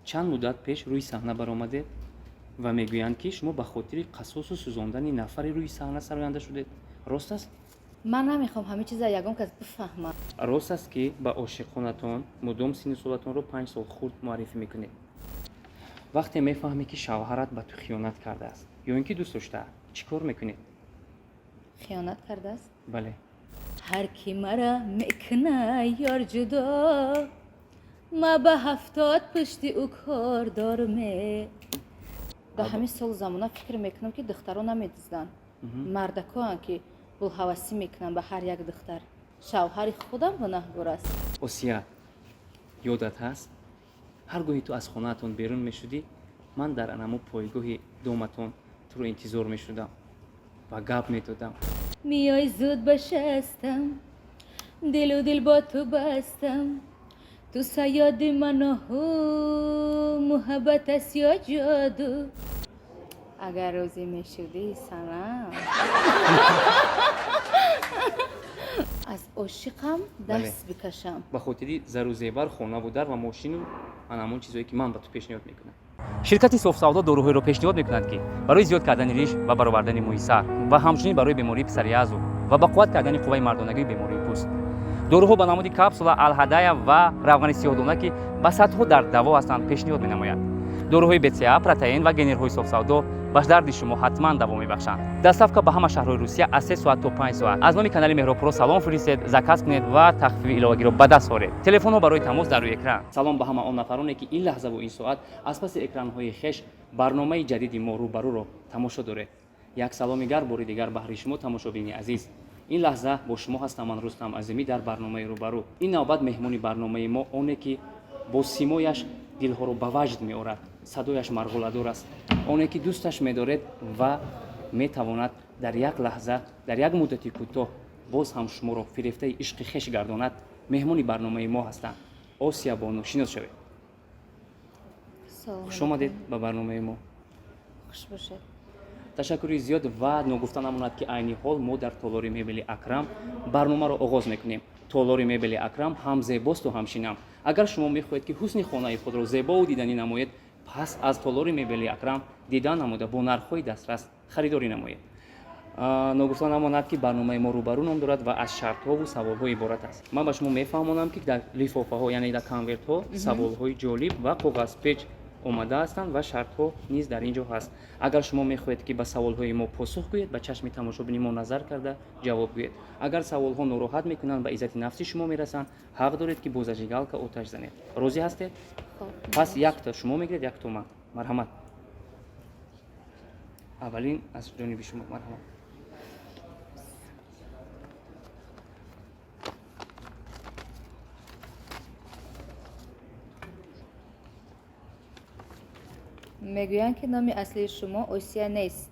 чанд муддат пеш рӯи саҳна баромадед ва мегӯянд ки шумо ба хотири қасосу сӯзондани нафари рӯи саҳна сароянда шудед. Рост аст? ман намехоҳам ҳамин чиза ягон кас бифаҳмад. рост аст ки ба ошиқонатон мудом синну солатонро 5 сол хурд муаррифӣ мекунед. вақте мефаҳмӣ ки шавҳарат ба ту хиёнат кардааст ё ин ки дӯст доштаа, чӣ кор мекунед? хиёнат кардааст? бале. ҳар ки мара мекуна ёр ҷудо, ма ба 70 пушти ӯ кордор ме. дар ҳамин сол замона фикр мекунам ки духтаро намедизданд. мардакоам ки булҳавасӣ мекунанд ба ҳар як духтар. шавҳари худам гунаҳгор аст. осия, ёдат ҳаст ҳар гоҳи ту аз хонаатон берун мешудӣ, ман дар анамо пойгоҳи доматон туро интизор мешудам ва гап медодам. میای زود به شستم دل و دل با تو بستم تو سیاد منو محبت است یا جادو اگر روزی میشدی سنم از عاشقم دست بکشم. ба хотири зару зебар, хонаву дар ва мошину анамон чизое ки ман ба ту пешниҳод мекунам. ширкати софсавдо дороҳоеро пешниҳод мекунад ки барои зиёд кардани риш ва баровардани мӯи сар ва ҳамчунин барои бемории писариязу ва ба қувват кардани қувваи мардонагии бемории пӯст. дороҳо ба намуди капсула, алҳадая ва равғани сиёҳдона ки ба садҳо дард даво ҳастанд пешниҳод менамояд. дороҳои бца, протеин ва генерҳои софсавдо ба дарди шумо ҳатман даво мебахшанд. доставка ба ҳама шаҳрҳои русия аз 3 соат то 5 соат. аз номи канали меҳробпуро салом фиристед, заказ кунед ва тахфифи иловагиро ба даст оред. телефонҳо барои тамос дар рӯи экран. салом ба ҳама он нафароне ки ин лаҳзаву ин соат аз паси экранҳои хеш барномаи ҷадиди мо рӯбарӯро тамошо доред. як саломи гар бори дигар баҳри шумо тамошобини азиз. ин лаҳза бо шумо ҳастам ман Рустам Азимӣ дар барномаи рӯбарӯ. ин навбат меҳмони барномаи мо оне ки бо симояш дилҳоро ба ваҷд меорад. садояш марғуладор аст. оне ки дӯсташ медоред ва метавонад дар як лаҳза, дар як муддати кӯтоҳ боз ҳам шуморо фирефтаи ишқи хеш гардонад. меҳмони барномаи мо ҳастанд. осия бону, шинос шавед. хуш омадед ба барномаи мо. хуш бошед. ташаккури зиёд ва ногуфта намонад ки айни ҳол мо дар толори мебели Акрам барномаро оғоз мекунем. толори мебели Акрам ҳам зебосту ҳам шинам. агар шумо мехоҳед ки ҳусни хонаи худро зебову диданӣ намоед, пас аз толори мебели Акрам дидан намуда бо нархҳои дастрас харидорӣ намоед. ногуфта намонад ки барномаи мо рӯбарӯ ном дорад ва аз шартҳову саволҳо иборат аст. ман ба шумо мефаҳмонам ки дар лифофаҳо, яъне дар конвертҳо саволҳои ҷолиб ва коғазпеч омада ҳастанд ва шартҳо низ дар ин ҷо ҳаст. агар шумо мехоҳед ки ба саволҳои мо посух гӯед, ба чашми тамошобини мо назар карда ҷавоб гӯед. агар саволҳо нороҳат мекунанд ба иззати нафси шумо мерасанд, ҳақ доред ки бо зажигалка оташ занед. розӣ ҳастед? пас якта шумо мегиред, якто ман. марҳамат. аввалин аз ҷониби шумо. марҳамат. мегӯянд ки номи аслии шумо осия нест.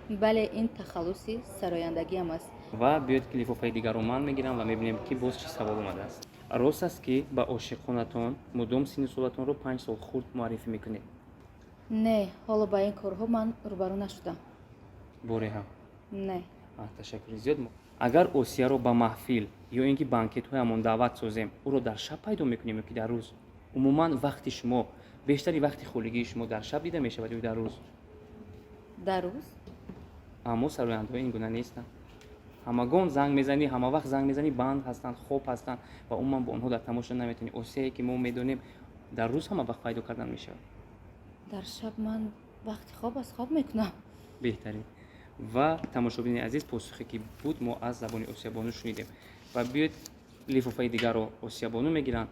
бале ин тахаллуси сарояндагиам аст. ва биёед ки лифофаи дигарро ман мегирам ва мебинем ки боз чӣ савол омадааст. рост аст ки ба ошиқонатон мудом синну солатонро 5 сол хурд муаррифӣ мекунед? не, ҳоло ба ин корҳо ман рӯбарӯ нашудам. боре ҳам. не. ташаккури зиёд. агар осияро ба маҳфил ё ин ки банкетҳоямон даъват созем, ӯро дар шаб пайдо мекунем ё ки дар рӯз? умуман вақти шумо, бештари вақти холигии шумо дар шаб дида мешавад ё дар рӯз? дар рӯз? аммо сарояндҳо ин гуна нестанд. ҳамагон занг мезанӣ, ҳама вақт занг мезанӣ, банд ҳастанд, хоб ҳастанд ва умуман бо онҳо дар тамошо наметавонӣ. осияе ки мо медонем дар рӯз ҳама вақт пайдо кардан мешавад. дар шаб ман вақти хоб аст, хоб мекунам. беҳтарин. ва тамошобини азиз, посухе ки буд мо аз забони осиябону шунидем. ва биёед лифофаи дигарро осиябону мегиранд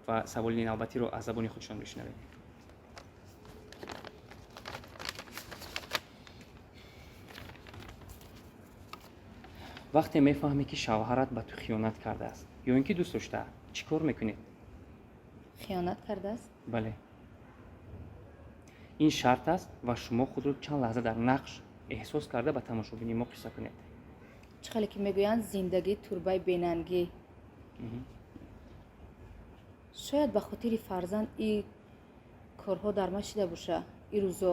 ва саволи навбатиро аз забони худшон мешунавем. вақте мефаҳмӣ ки шавҳарат ба ту хиёнат кардааст ё ин ки дӯст доштаа, чӣ кор мекунед? хиёнат кардааст? бале. ин шарт аст ва шумо худро чанд лаҳза дар нақш эҳсос карда ба тамошобини мо қисса кунед. чӣ хеле ки мегӯянд зиндагӣ турбаи бенангӣ. шояд ба хотири фарзанд ин корҳо дар ман шида боша. ин рӯзо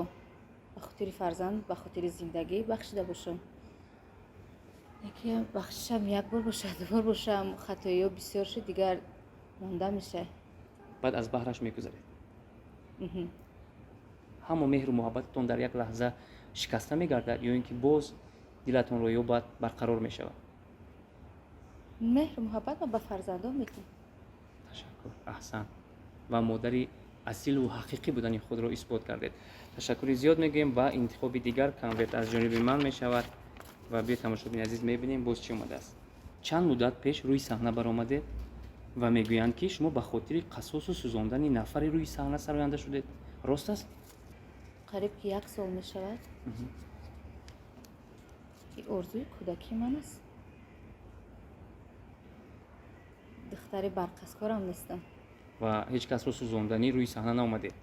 ба хотири фарзанд, ба хотири зиндагӣ бахшида бошам. яке бахшишам як бор боша, дувор бошам, хатоиҳо бисёр шуд, дигар монда меша. баъд аз баҳраш мегузаред. ҳамон меҳру муҳаббататон дар як лаҳза шикаста мегардад ё ин ки боз дилатонро ёбад барқарор мешавад? مهر و محبت ما به فرزندان میکنم. ташаккур, аҳсан. ва модари асилу ҳақиқӣ будани худро исбот кардед. ташаккури зиёд мегӯем. ва интихоби дигар конверт аз ҷониби ман мешавад ва биё тамошобини азиз мебинем боз чӣ омадааст. чанд муддат пеш рӯи саҳна баромадед ва мегӯянд ки шумо ба хотири қасосу сӯзондани нафаре рӯи саҳна сароянда шудед. рост аст? قریب که 1 سال می شود. این ارزوی کودکی من است. دختر برقصکارم نیستم. ва ҳеҷ касро сӯзонданӣ рӯи саҳна наомадед?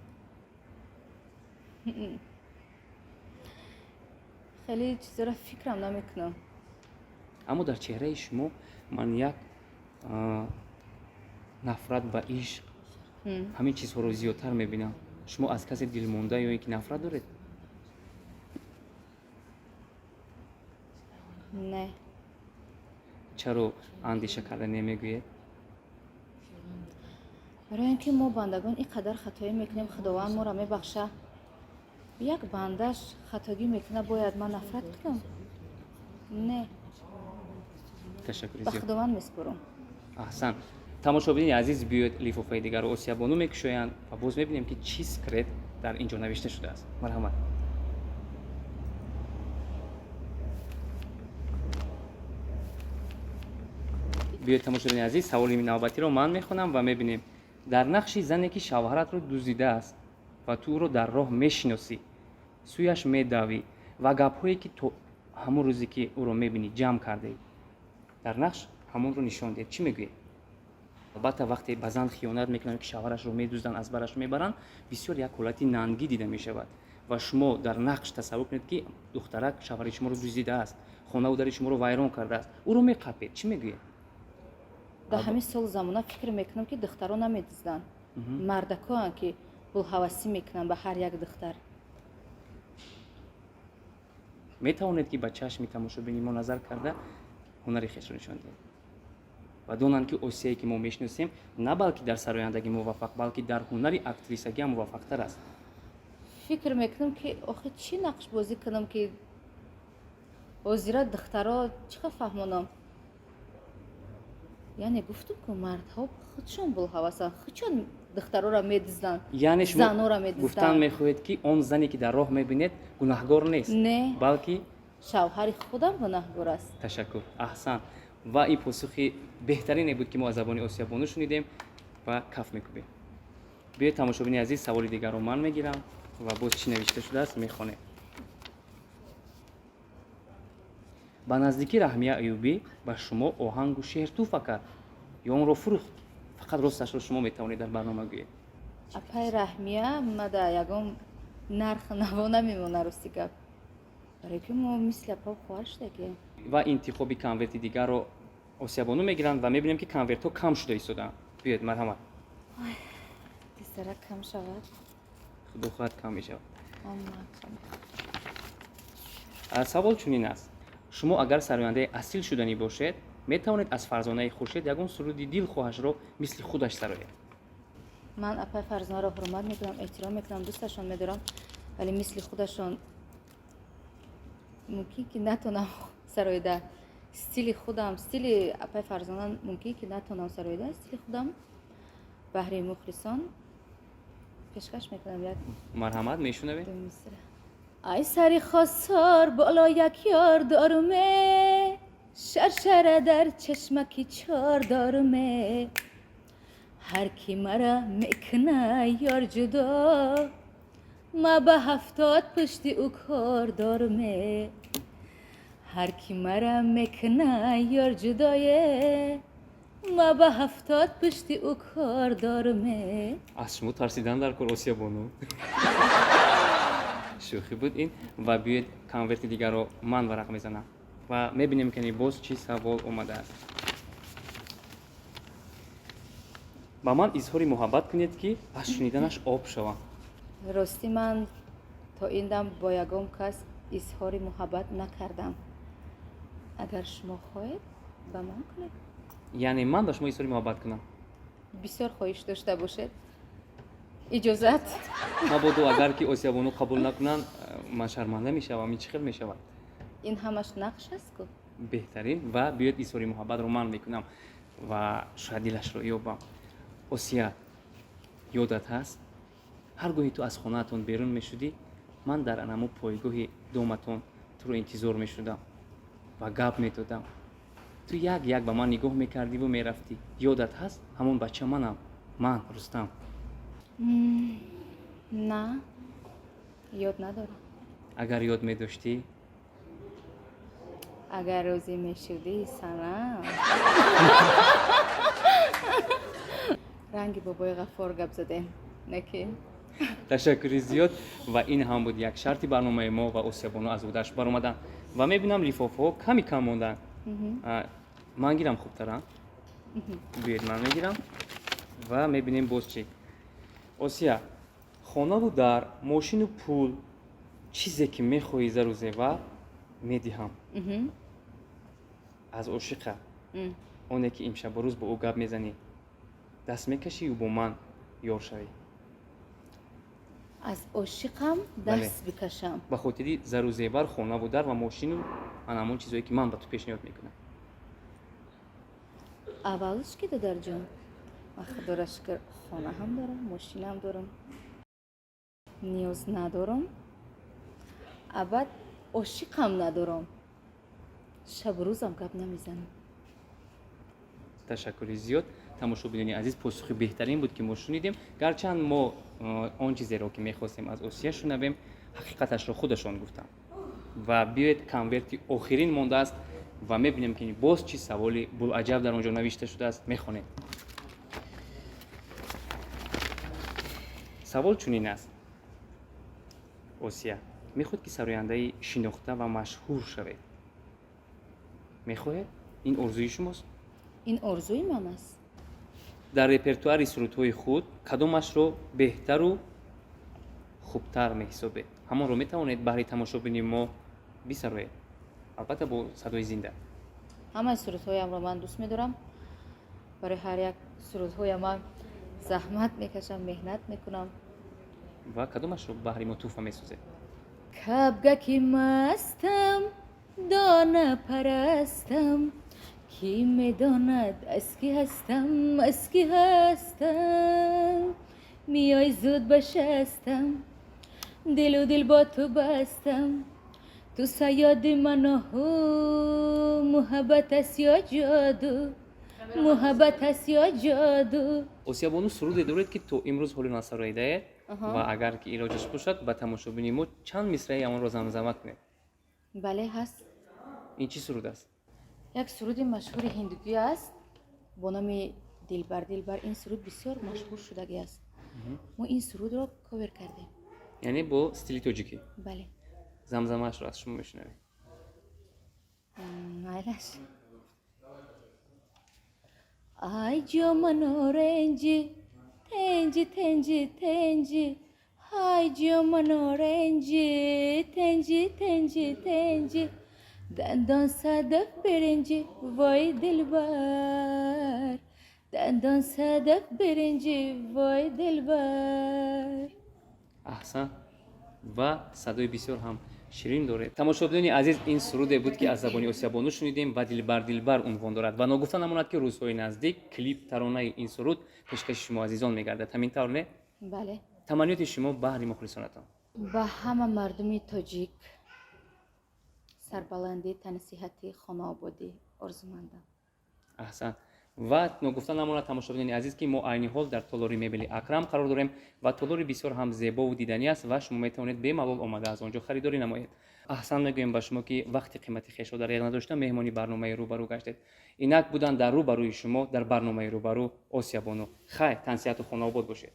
خیلی چیزا را فکرم نمیکنم. аммо дар чеҳраи шумо ман як нафрат ба ишқ ҳамин чизҳоро зиёдтар мебинам. шумо аз касе дилмонда ё ин ки нафрат доред? نه. чаро андеша карда намегӯед? برای اینکه ما بندگان اینقدر خطایی میکنیم خداوند ما را میبخشه. یک بندش خطاگی میکنه باید من نفرت کنم؟ نه. ташаккури به зиёд. خداوند میسپرم. аҳсан. тамошобини азиз биёед лифофаи дигарро осиябону мекушоянд ва боз мебинем ки чӣ секрет дар ин ҷо навишта шудааст. марҳамат. биёед тамошобини азиз саволи навбатиро ман мехонам ва мебинем. дар нақши зане ки шавҳаратро дуздидааст ва ту ӯро дар роҳ мешиносӣ, сӯяш медавӣ ва гапҳое ки то ҳамон рӯзе ки ӯро мебинӣ ҷамъ кардаӣ, дар нақш ҳамонро нишон диҳед, чӣ мегӯед? албатта вақте ба зан хиёнат мекунанд ки шавҳарашро медузданд, аз бараш мебаранд, бисёр як ҳолати нангӣ дида мешавад ва шумо дар нақш тасаввур кунед ки духтарак шавҳари шуморо дуздидааст, хонаву дари шуморо вайрон кардааст, ӯро меқапед, чӣ мегӯед? در همین سال زمانه فکر میکنم که دخترها نمیدزدن. مردکان که بلحوثی میکنن به هر یک دختر. метавонед ки ба чашми тамошобини мо назар карда ҳунари хешро нишон диҳед ва донанд ки осияе ки мо мешиносем на балки дар сарояндагӣ муваффақ, балки дар ҳунари актрисагӣ ҳам муваффақтар аст. فکر میکنم که آخه چی نقش بازی کنم که حاضره دخترها چقدر فهمانم. یعنی گفتم که مردها خودشون بلحوثن، خودشون دخترها را میدزدن، яъне زنها را шумо гуфтан میدزدن. мехоҳед ки он зане ки дар роҳ мебинед гунаҳгор нест, نه. балки شوهر خودم گناهگار است. ташаккур, аҳсан. ва ин посухи беҳтарине буд ки мо аз забони осиябону шунидем ва каф мекубем. биёед тамошобини азиз саволи дигарро ман мегирам ва боз чӣ навишта шудааст мехонем. ба наздикӣ раҳмия аюбӣ ба шумо оҳангу шеър туҳфа кард ё онро фурӯхт? фақат росташро шумо метавонед дар барнома гӯед. اپای رحمیه ما در یکم نرخ نوانه میمونه راستی گپ. برای که ما مثل اپا خوار شده که ва интихоби конверти дигарро осиябону мегиранд ва мебинем ки конвертҳо кам шуда истоданд. биёед, марҳамат. دیسره کم شود. худо хоҳад кам мешавад. آما کم. савол чунин аст. шумо агар сарояндаи асил шуданӣ бошед, метавонед аз фарзонаи хуршед ягон суруди дилхоҳашро мисли худаш сароед. من اپای فرزانه را حرمت میکنم، احترام میکنم، دوستشان میدارم، ولی مثل خودشان ممکن که نتونم سرایده استیل خودم، استیل اپای فرزانه ممکن که نتونم سرایده استیل خودم بهره مخلصان پیشکش میکنم. یک марҳамат, мешунавед? دو مصره. ای سری خواستار بالا یک یار دارمه، شرشره در چشمکی چار دارمه، هر کی مرا میکنه یار جدا، ما به 70 پشتی او کار دارمه، هر کی مرا میکنه یار جدایه، ما به 70 پشتی او کار دارمه. аз шумо тарсидан дар кор осиябону. шӯхӣ буд ин. ва биёед конверти дигарро ман варақ мезанам ва мебинем ки боз чӣ савол омадааст. ба ман изҳори муҳаббат кунед ки аз шуниданаш об шавам. راستی من تا این دم با یگام کس اظهار محبت نکردم. اگر شما خواهید به من کنید. яъне ман ба шумо изҳори муҳаббат кунам. بسیار خواهش داشته باشید. اجازت مبادا اگر که آسیابانو قبول نکنن من شرمنده میشم این چه خیلی میشود این همش نقش است کو بهترین و بیاد ایسوری محبت رو من میکنم و شاید دلش رو یابم آسیا یادت هست هر گاهی تو از خونه‌تون بیرون میشدی من در انمو پایگاه دومتون تو رو انتظار میشدم و گپ میدادم تو یک به من نگاه میکردی و میرفتی یادت هست همون بچه منم من رستم نه یاد ندارم اگر یاد میداشتی اگر روزی میشدی سلام رنگ بابای غفار گپ زدیم نکی تشکری زیاد و این هم بود یک شرط برنامه ما و آسیابانو از اودش برآمدن و میبینم لیفافه ها کم موندن من گیرم خوبترم بیاید من میگیرم و میبینیم باز چی آسیا خانه و در ماشین و پول چیزی که میخوایی زر و زیور میدیهم از عاشقه اونه که امشب و روز با او گپ میزنی دست میکشی و با من یار شوی از عاشقم دست بکشم به خاطر زر و زیور خانه و در و ماشین و همون چیزایی که من به تو پیشنهاد میکنم اولش که دادر جان من خدا را شکر خانه هم دارم ماشین هم دارم نیاز ندارم ابد عاشق هم ندارم شب و روزم گپ نمیزنم تشکری زیاد تماشاگران عزیز پاسخ بهترین بود که ما شنیدیم گرچند ما آن چیزی را که میخواستیم از آسیا شنویم حقیقتش را خودشان گفتن و بیاید کانورتی آخرین مانده است و میبینیم که باز چی سوالی بوالعجب در آنجا نوشته شده است میخوانیم سوال چنین است آسیا میخواد که سراینده شناخته و مشهور شوید میخواهید این آرزوی شماست این آرزوی من است در رپرتوار سرودهای خود کدامش رو بهتر و خوبتر میحسابید همان رو میتوانید برای تماشاگران ما بسرایید البته با صدای زنده همه سرودهایم را من دوست میدارم برای هر یک سرودهای من زحمت میکشم مهنت میکنم و کدامش رو برای ما توفه میسازید کبگکی مستم دانه پرستم کی میداند از کی هستم از کی هستم میای زود بشستم دل و دل با تو بستم تو صیاد منو محبت است یا جادو محبت است یا جادو آسیابانو سرود دارید که تو امروز حال نسراییده و اگر که ایراجش باشد به تماشاگران ما چند مصرعی آن را زمزمه کنید بله هست این چی سرود است یک سرود مشهور هندوگی است با نام دلبر دلبر این سرود بسیار مشهور شدگی است ما این سرود را کاور کردیم یعنی با استیل تاجیکی بله زمزمه‌اش را از شما میشنویم مایلش آی جامن اورنجی تنجی تنجی تنجی های جامن اورنجی تنجی تنجی تنجی دندان صدف برنجی وای دلبر دندان صدف برنجی وای دلبر احسن و صدای بسیار هم شیرین داره تماشاگران عزیز این سرود بود که از زبان آسیابانو شنیدیم و دلبر عنوان دارد و ناگفته نماند که روزهای نزدیک کلیپ ترانه این سرود پیشکش شما عزیزان میگردد همین طور نه بله تمنیات شما بهر مخلصانتان با همه مردمی تاجیک سربلندی تنصیحتی خانه آبادی آرزومندم احسن و نگفته نماند تماشاگران عزیز که ما عین حال در تالاری مبل اکرم قرار داریم و تالاری بسیار هم زیبا و دیدنی است و شما میتوانید به ملال آمده از آنجا خریداری نمایید احسن میگویم به شما که وقتی قیمتی خویش را دریغ نداشته مهمانی برنامه روبرو گشتید اینک بودن در روبروی شما در برنامه روبرو آسیابانو خیر تنصیحات خانه آباد باشید